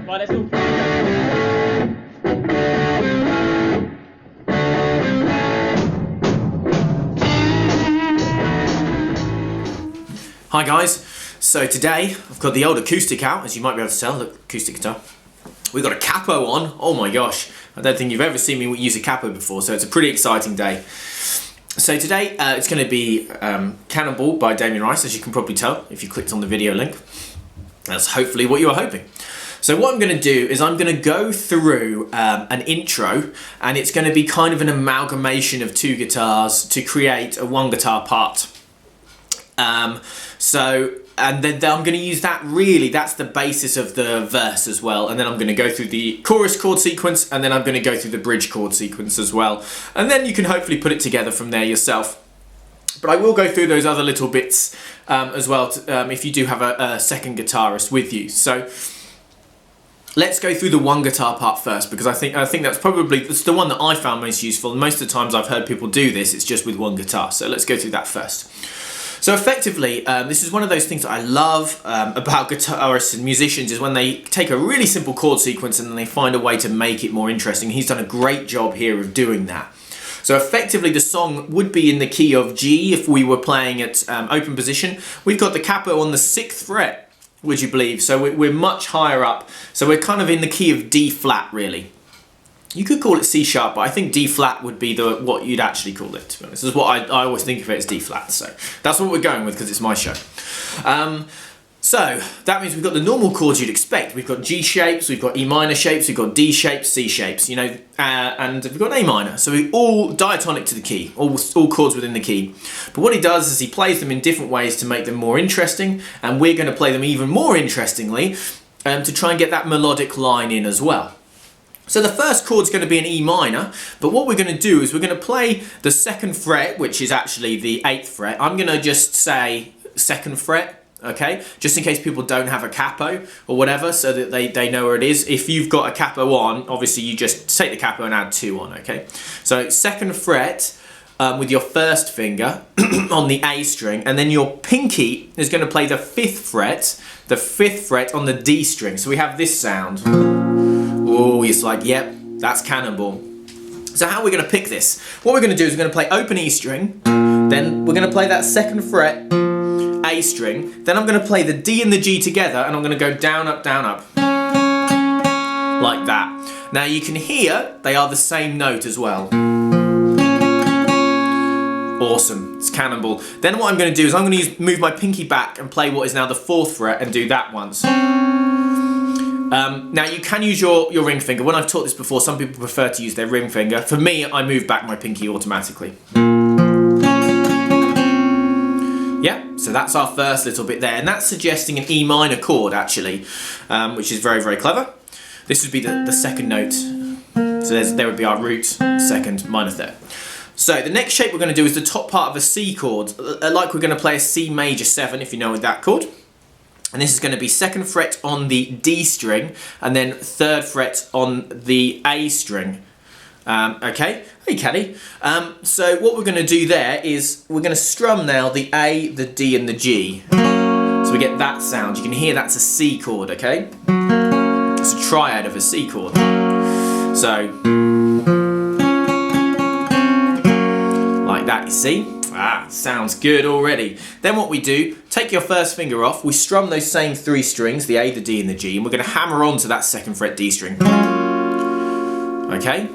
Right, let's all. Hi guys, so today I've got the old acoustic out, as you might be able to tell, look, acoustic guitar. We've got a capo on, oh my gosh, I don't think you've ever seen me use a capo before, so it's a pretty exciting day. So today it's going to be Cannonball by Damien, as you can probably tell if you clicked on the video link. That's hopefully what you were hoping. So what I'm going to do is I'm going to go through an intro, and it's going to be kind of an amalgamation of two guitars to create a one guitar part. And then I'm going to use that, really, that's the basis of the verse as well. And then I'm going to go through the chorus chord sequence, and then I'm going to go through the bridge chord sequence as well. And then you can hopefully put it together from there yourself. But I will go through those other little bits as well, if you do have a second guitarist with you. So let's go through the one guitar part first, because I think that's probably the one that I found most useful. And most of the times I've heard people do this, it's just with one guitar. So let's go through that first. So effectively, this is one of those things that I love about guitarists and musicians, is when they take a really simple chord sequence and then they find a way to make it more interesting. He's done a great job here of doing that. So effectively the song would be in the key of G if we were playing at open position. We've got the capo on the 6th fret, would you believe? So we're much higher up. So we're kind of in the key of D flat, really. You could call it C sharp, but I think D flat would be what you'd actually call it, to be honest. This is what I always think of it as D flat, so that's what we're going with because it's my show. So that means we've got the normal chords you'd expect. We've got G shapes, we've got E minor shapes, we've got D shapes, C shapes, you know, and we've got A minor. So we're all diatonic to the key, all chords within the key. But what he does is he plays them in different ways to make them more interesting, and we're going to play them even more interestingly to try and get that melodic line in as well. So the first chord's going to be an E minor, but what we're going to do is we're going to play the 2nd fret, which is actually the 8th fret. I'm going to just say 2nd fret, okay? Just in case people don't have a capo or whatever, so that they know where it is. If you've got a capo on, obviously you just take the capo and add 2 on, okay? So 2nd fret with your 1st finger on the A string, and then your pinky is going to play the 5th fret on the D string. So we have this sound. Oh, it's like, yep, that's Cannonball. So how are we going to pick this? What we're going to do is we're going to play open E string, then we're going to play that 2nd fret A string, then I'm going to play the D and the G together, and I'm going to go down, up, like that. Now you can hear they are the same note as well. Awesome, it's Cannonball. Then what I'm going to do is I'm going to move my pinky back and play what is now the 4th fret and do that once. Now you can use your ring finger. When I've taught this before, some people prefer to use their ring finger. For me, I move back my pinky automatically. Yeah, so that's our first little bit there, and that's suggesting an E minor chord actually, which is very, very clever. This would be the 2nd note. So there would be our root, 2nd, minor 3rd. So the next shape we're going to do is the top part of a C chord, like we're going to play a C major 7 if you know that chord. And this is going to be 2nd fret on the D string, and then 3rd fret on the A string. Okay, hey Caddy. So what we're going to do there is we're going to strum now the A, the D and the G. So we get that sound. You can hear that's a C chord, okay? It's a triad of a C chord. So, like that, you see? Ah, sounds good already. Then what we do, take your 1st finger off, we strum those same 3 strings, the A, the D and the G, and we're going to hammer onto that 2nd fret D string. Okay?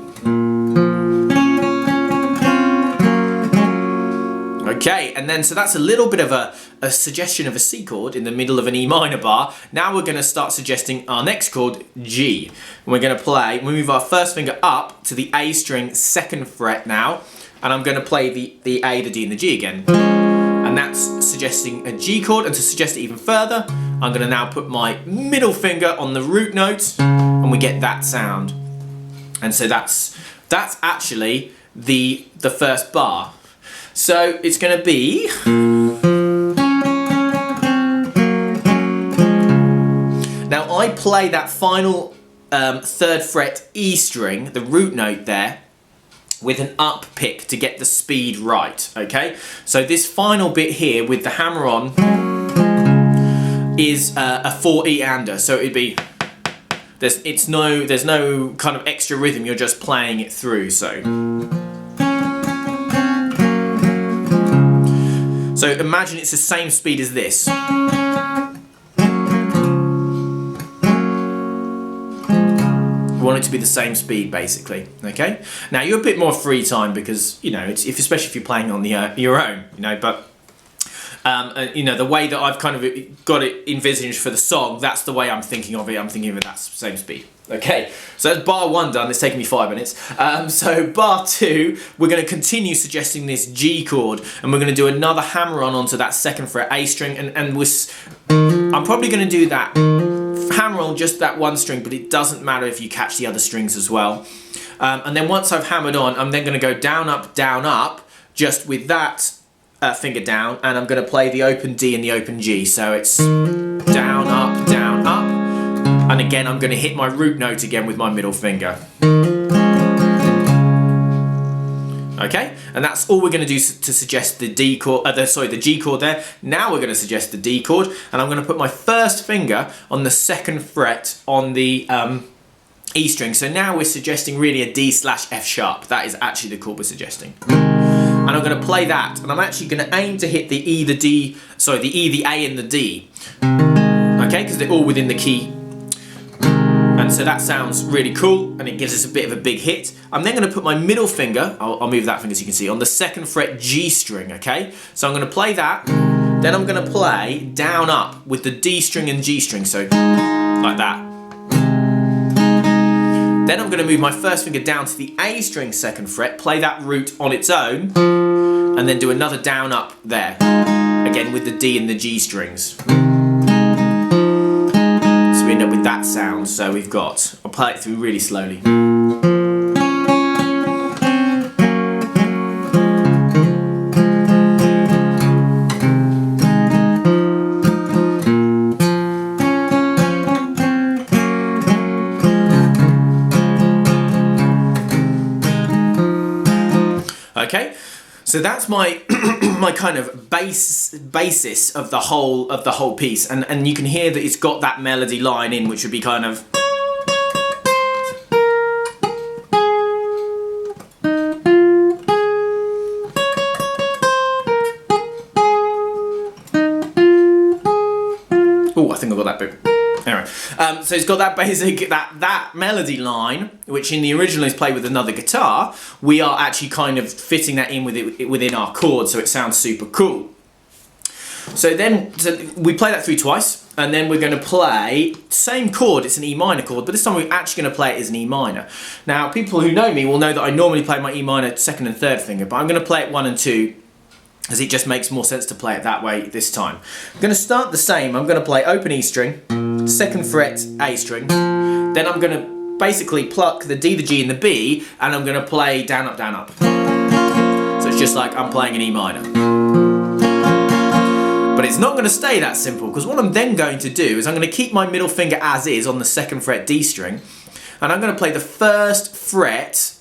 Okay, and then so that's a little bit of a suggestion of a C chord in the middle of an E minor bar. Now we're going to start suggesting our next chord, G. And we're going to we move our 1st finger up to the A string 2nd fret now, and I'm going to play the A, the D and the G again. And that's suggesting a G chord, and to suggest it even further, I'm going to now put my middle finger on the root note, and we get that sound. And so that's actually the 1st bar. So it's going to be... Now I play that final 3rd fret E string, the root note there, with an up pick to get the speed right, okay? So this final bit here with the hammer on is a 4E-ander, so it'd be There's no kind of extra rhythm. You're just playing it through. So imagine it's the same speed as this. We want it to be the same speed, basically. Okay. Now you're a bit more free time because especially if you're playing on your own, But the way that I've kind of got it envisaged for the song, that's the way I'm thinking of it. I'm thinking of it that same speed. Okay, so that's bar 1 done. It's taken me 5 minutes. So bar 2, we're going to continue suggesting this G chord, and we're going to do another hammer onto that 2nd fret A string, and I'm probably going to do that hammer on just that 1 string, but it doesn't matter if you catch the other strings as well. And then once I've hammered on, I'm then going to go down, up, just with that finger down, and I'm going to play the open D and the open G. So it's down, up, and again I'm going to hit my root note again with my middle finger. Okay, and that's all we're going to do to suggest the D chord, the G chord there. Now we're going to suggest the D chord, and I'm going to put my first finger on the 2nd fret on the E string. So now we're suggesting really a D/F sharp. That is actually the chord we're suggesting. And I'm going to play that, and I'm actually going to aim to hit the E, the D, the E, the A, and the D. Okay, because they're all within the key. And so that sounds really cool, and it gives us a bit of a big hit. I'm then going to put my middle finger, I'll move that finger so you can see, on the 2nd fret G string, okay? So I'm going to play that, then I'm going to play down, up with the D string and G string, so like that. Then I'm going to move my first finger down to the A string 2nd fret, play that root on its own, and then do another down, up there, again with the D and the G strings. So we end up with that sound. So we've got, I'll play it through really slowly. Okay, so that's my my kind of basis of the whole piece, and you can hear that it's got that melody line in, which would be kind of. Oh, I think I got that bit. Anyway, so it's got that basic, that melody line, which in the original is played with another guitar. We are actually kind of fitting that in within our chord, so it sounds super cool. So we play that through twice, and then we're going to play same chord. It's an E minor chord, but this time we're actually going to play it as an E minor. Now, people who know me will know that I normally play my E minor 2nd and 3rd finger, but I'm going to play it 1 and 2. As it just makes more sense to play it that way this time. I'm going to start the same. I'm going to play open E string, 2nd fret A string. Then I'm going to basically pluck the D, the G, and the B, and I'm going to play down, up, down, up. So it's just like I'm playing an E minor. But it's not going to stay that simple, because what I'm then going to do is I'm going to keep my middle finger as is on the 2nd fret D string, and I'm going to play the 1st fret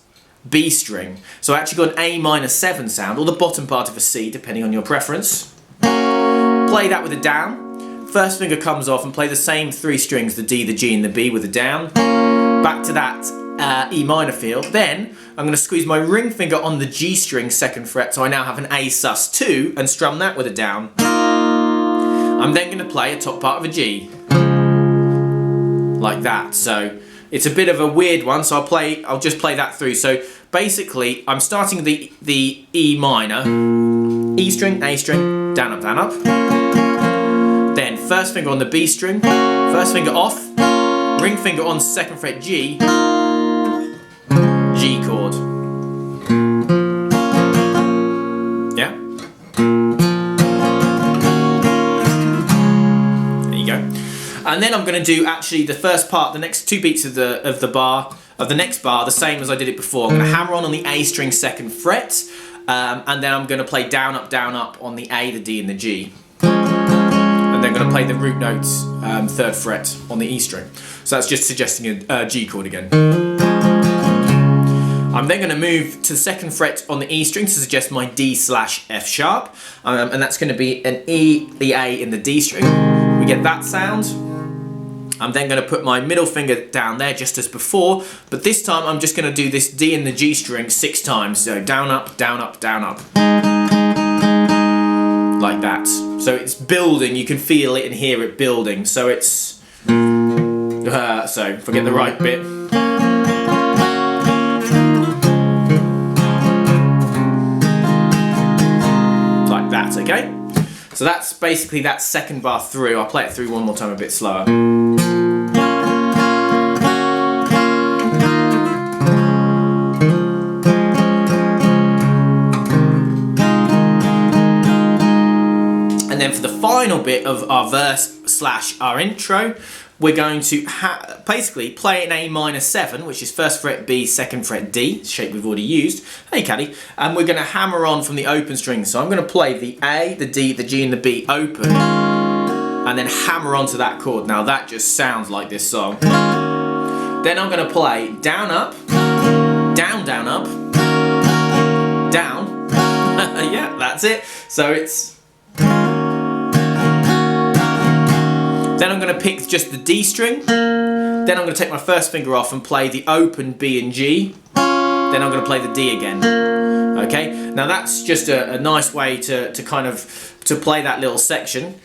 B string. So I actually got an A minor 7 sound, or the bottom part of a C, depending on your preference. Play that with a down. First finger comes off and play the same 3 strings, the D, the G, and the B with a down. Back to that E minor feel. Then I'm going to squeeze my ring finger on the G string 2nd fret, so I now have an A sus2 and strum that with a down. I'm then going to play a top part of a G. Like that. So it's a bit of a weird one, so I'll just play that through. So basically, I'm starting the E minor, E string, A string, down, up, down, up. Then first finger on the B string, first finger off, ring finger on 2nd fret G, G chord. Yeah? There you go. And then I'm going to do actually the first part, the next 2 beats of the next bar, the same as I did it before. I'm going to hammer on the A string 2nd fret, and then I'm going to play down, up on the A, the D, and the G. And then I'm going to play the root notes 3rd fret on the E string. So that's just suggesting a G chord again. I'm then going to move to the 2nd fret on the E string to suggest my D/F sharp, and that's going to be an E, the A, and the D string. We get that sound. I'm then going to put my middle finger down there just as before, but this time I'm just going to do this D in the G string 6 times. So down, up, down, up, down, up. Like that. So it's building, you can feel it and hear it building. So it's... so forget the right bit. Like that, okay? So that's basically that second bar through. I'll play it through one more time a bit slower. And then for the final bit of our verse slash our intro, we're going to basically play an A minor 7, which is 1st fret B, 2nd fret D, shape we've already used. Hey, Caddy. And we're going to hammer on from the open string. So I'm going to play the A, the D, the G, and the B open, and then hammer onto that chord. Now that just sounds like this song. Then I'm going to play down, up, down, down, up, down. Yeah, that's it. So it's... Then I'm going to pick just the D string. Then I'm going to take my first finger off and play the open B and G. Then I'm going to play the D again. Okay, now that's just a nice way to kind of to play that little section.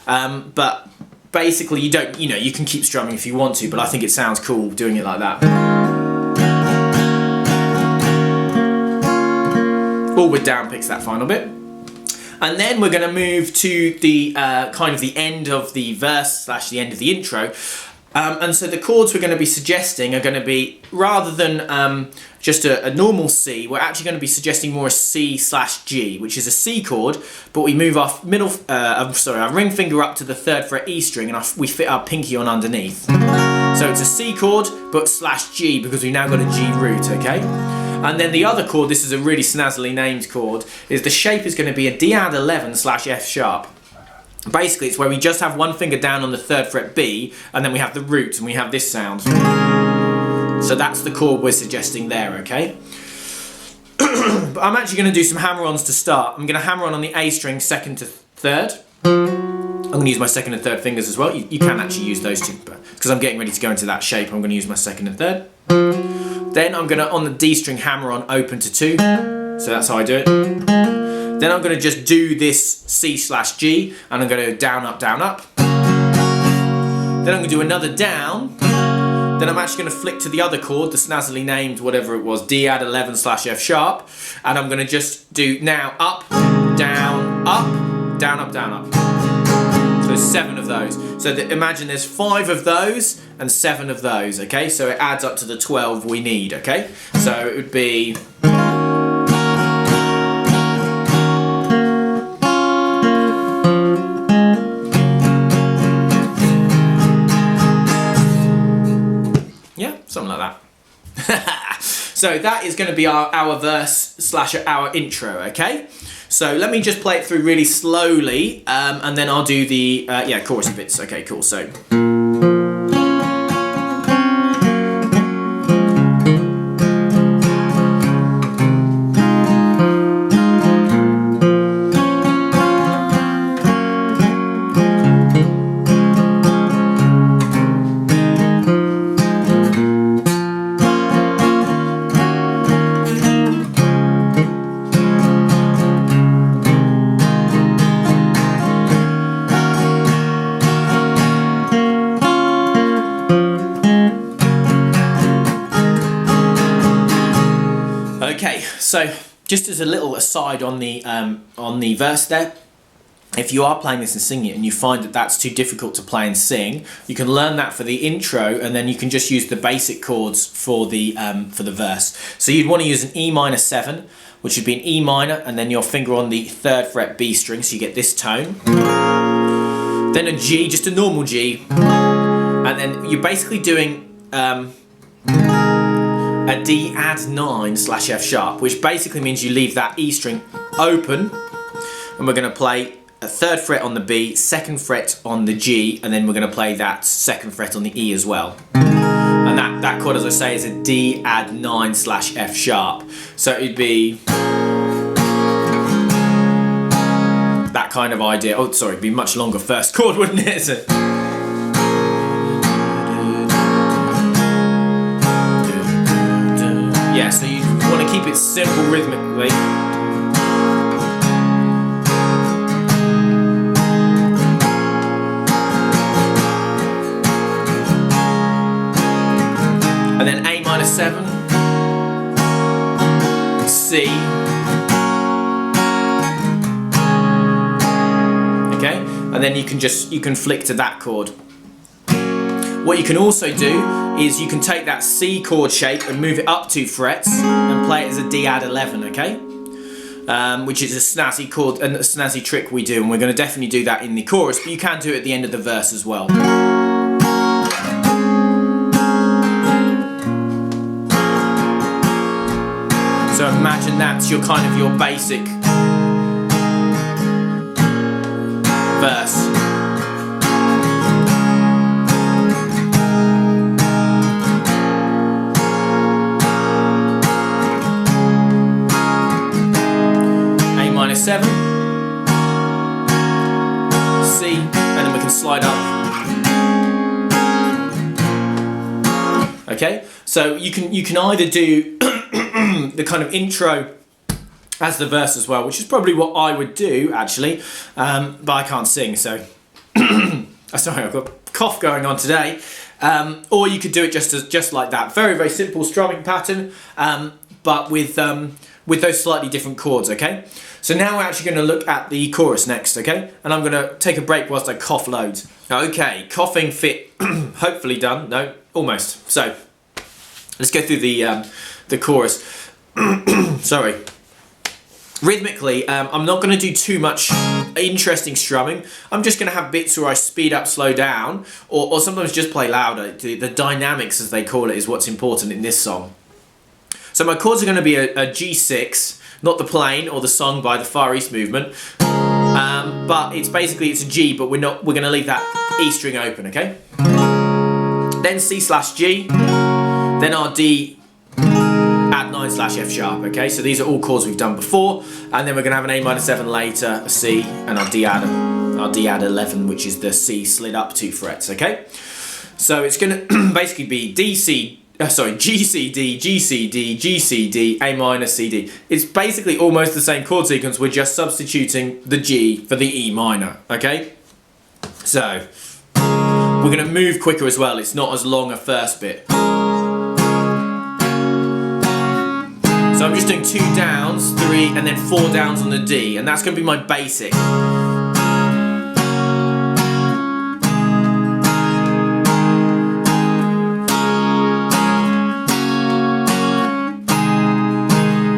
But basically you don't, you can keep strumming if you want to, but I think it sounds cool doing it like that. All with down picks, that final bit. And then we're going to move to the kind of the end of the verse slash the end of the intro. And so the chords we're going to be suggesting are going to be, rather than just a normal C, we're actually going to be suggesting more a C slash G, which is a C chord, but we move our our ring finger up to the 3rd fret E string, and we fit our pinky on underneath. So it's a C chord, but slash G, because we've now got a G root, okay? And then the other chord, this is a really snazzily named chord, is the shape is going to be a D add 11 slash F sharp. Basically, it's where we just have one finger down on the 3rd fret B, and then we have the root, and we have this sound. So that's the chord we're suggesting there, okay? But I'm actually going to do some hammer-ons to start. I'm going to hammer on the A string 2nd to 3rd. I'm going to use my 2nd and 3rd fingers as well. You can actually use those two, but because I'm getting ready to go into that shape, I'm going to use my 2nd and 3rd. Then I'm going to, on the D string, hammer on open to 2. So that's how I do it. Then I'm going to just do this C slash G, and I'm going to down, up, down, up. Then I'm going to do another down. Then I'm actually going to flick to the other chord, the snazzily named, whatever it was, D add 11 slash F sharp. And I'm going to just do now up, down, up, down, up, down, up. So there's 7 of those. So imagine there's 5 of those and 7 of those, okay? So it adds up to the 12 we need, okay? So it would be... yeah, something like that. So that is going to be our verse slash our intro, okay? So let me just play it through really slowly, and then I'll do the chorus bits. Okay, cool. So. Okay, so just as a little aside on the verse there, if you are playing this and singing it and you find that that's too difficult to play and sing, you can learn that for the intro, and then you can just use the basic chords for the verse. So you'd want to use an E minor 7, which would be an E minor, and then your finger on the 3rd fret B string, so you get this tone. Then a G, just a normal G, and then you're basically doing a D add 9 slash F sharp, which basically means you leave that E string open, and we're going to play a 3rd fret on the B, 2nd fret on the G, and then we're going to play that 2nd fret on the E as well. And that chord, as I say, is a D add 9 slash F sharp. So it'd be that kind of idea. Oh, sorry, it'd be much longer first chord, wouldn't it? keep it simple rhythmically. And then A minor 7, C, okay, and then you can flick to that chord. What you can also do is you can take that C chord shape and move it up 2 frets and play it as a D add 11, okay? Which is a snazzy chord and a snazzy trick we do, and we're going to definitely do that in the chorus, but you can do it at the end of the verse as well. So imagine that's your kind of your basic verse. A minor 7, C, and then we can slide up. Okay, so you can either do the kind of intro as the verse as well, which is probably what I would do actually, but I can't sing, so sorry, I've got a cough going on today. Or you could do it just like that, very very simple strumming pattern, but with those slightly different chords. Okay, so now we're actually going to look at the chorus next. Okay, and I'm going to take a break whilst I cough loads. Okay, coughing fit, hopefully done. No, almost. So let's go through the chorus. Sorry. Rhythmically, I'm not going to do too much interesting strumming. I'm just going to have bits where I speed up, slow down, or sometimes just play louder. The dynamics, as they call it, is what's important in this song. So my chords are going to be a G6, not the plain or the song by the Far East Movement, but it's a G, but we're going to leave that E string open, okay? Then C/G, then our D add 9/F sharp, okay? So these are all chords we've done before, and then we're gonna have an A minor 7 later, a C, and our D add 11, which is the C slid up 2 frets, okay? So it's gonna basically be G, C, D, G, C, D, G, C, D, A minor, C, D. It's basically almost the same chord sequence, we're just substituting the G for the E minor, okay? So, we're gonna move quicker as well, it's not as long a first bit. So I'm just doing 2 downs, 3, and then 4 downs on the D, and that's going to be my basic.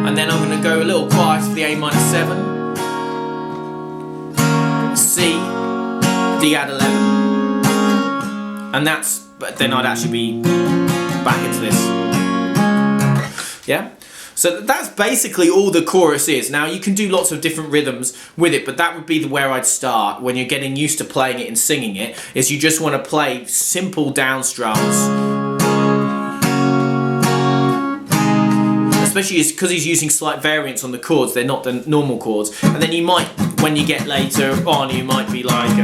And then I'm going to go a little quiet for the A minor 7, C, D add 11, and but then I'd actually be back into this. Yeah? So that's basically all the chorus is. Now you can do lots of different rhythms with it, but that would be where I'd start when you're getting used to playing it and singing it, is you just want to play simple down strums. Especially because he's using slight variants on the chords, they're not the normal chords. And then you might, when you get later on, you might be like...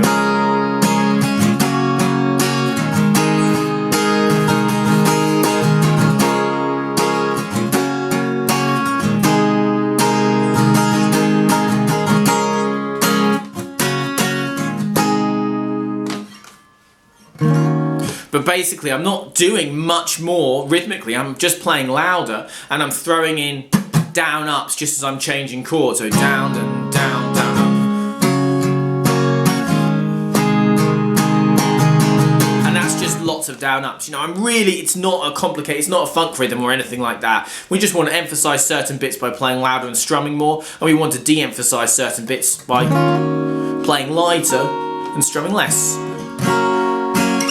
But basically, I'm not doing much more rhythmically. I'm just playing louder, and I'm throwing in down ups just as I'm changing chords. So down and down, down up. And that's just lots of down ups. You know, it's not a complicated, it's not a funk rhythm or anything like that. We just want to emphasize certain bits by playing louder and strumming more, and we want to de-emphasize certain bits by playing lighter and strumming less.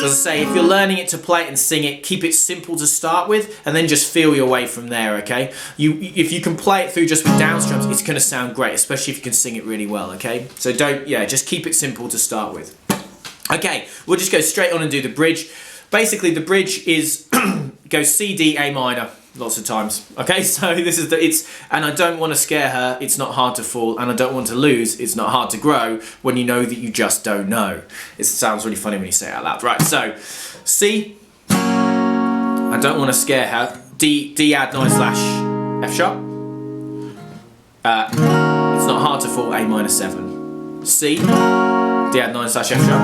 As I say, if you're learning it to play it and sing it, keep it simple to start with, and then just feel your way from there, okay? If you can play it through just with down strums, it's going to sound great, especially if you can sing it really well, okay? So just keep it simple to start with. Okay, we'll just go straight on and do the bridge. Basically, the bridge goes C, D, A minor, lots of times. Okay, so this is and I don't want to scare her, it's not hard to fall, and I don't want to lose, it's not hard to grow, when you know that you just don't know. It sounds really funny when you say it out loud. Right, so C, I don't want to scare her, D add 9/F sharp, It's not hard to fall A minor 7. C, D add 9 slash F sharp.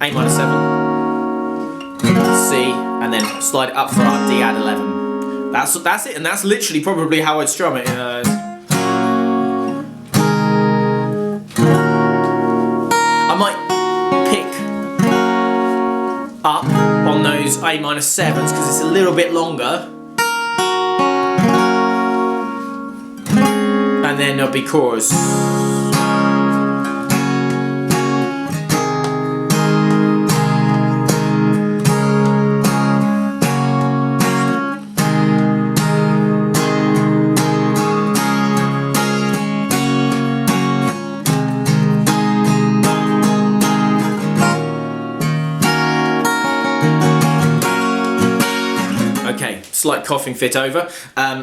A minor 7. C, and then slide it up for our D add 11. That's it, and that's literally probably how I'd strum it. I might pick up on those A minor 7s because it's a little bit longer. And then there'll be chorus. Okay, slight coughing fit over.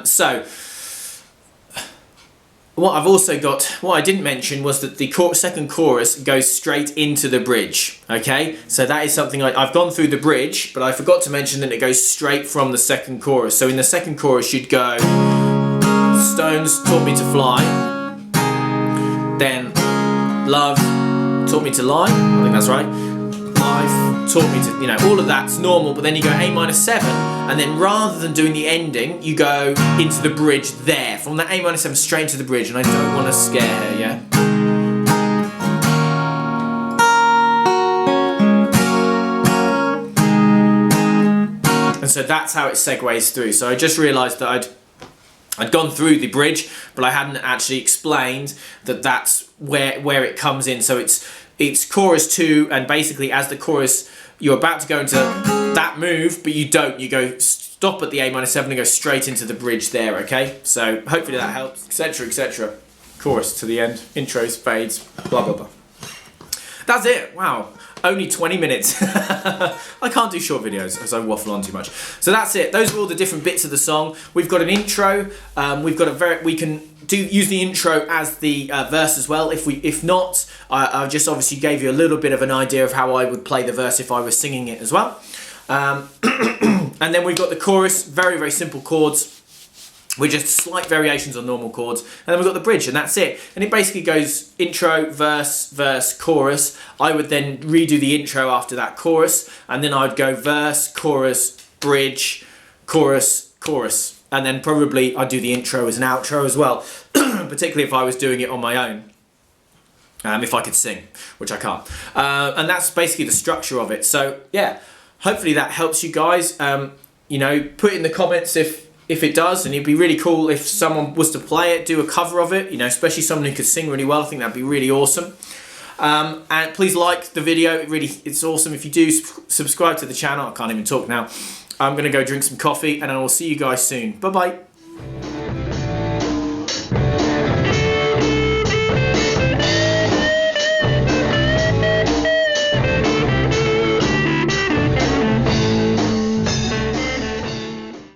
So, what I've also got, what I didn't mention was that the second chorus goes straight into the bridge, okay? So that is something I've gone through the bridge, but I forgot to mention that it goes straight from the second chorus. So in the second chorus you'd go, Stones taught me to fly, then love taught me to lie, I think that's right, life taught me to, you know, all of that's normal, but then you go A minor 7, and then rather than doing the ending, you go into the bridge there, from that A minor 7 straight into the bridge, and I don't want to scare her, yeah? And so that's how it segues through. So I just realised that I'd gone through the bridge, but I hadn't actually explained that that's where it comes in. So it's chorus 2, and basically as the chorus, you're about to go into that move, but you don't. You go stop at the A minor 7 and go straight into the bridge there, okay? So hopefully that helps, etc, etc. Chorus to the end, intros, fades, blah, blah, blah. That's it, wow. Only 20 minutes. I can't do short videos as I waffle on too much. So that's it. Those are all the different bits of the song. We've got an intro. We can use the intro as the verse as well. If not, I just obviously gave you a little bit of an idea of how I would play the verse if I was singing it as well. And then we've got the chorus. Very, very simple chords. We're just slight variations on normal chords, and then we've got the bridge, and that's it. And it basically goes intro, verse, verse, chorus. I would then redo the intro after that chorus, and then I'd go verse, chorus, bridge, chorus, chorus. And then probably I'd do the intro as an outro as well, particularly if I was doing it on my own. If I could sing, which I can't. And that's basically the structure of it. So yeah, hopefully that helps you guys. You know, put in the comments if it does, and it'd be really cool if someone was to play it, do a cover of it, you know, especially someone who could sing really well. I think that'd be really awesome. And please like the video, it's awesome. If you do subscribe to the channel, I can't even talk now. I'm gonna go drink some coffee, and I will see you guys soon. Bye bye.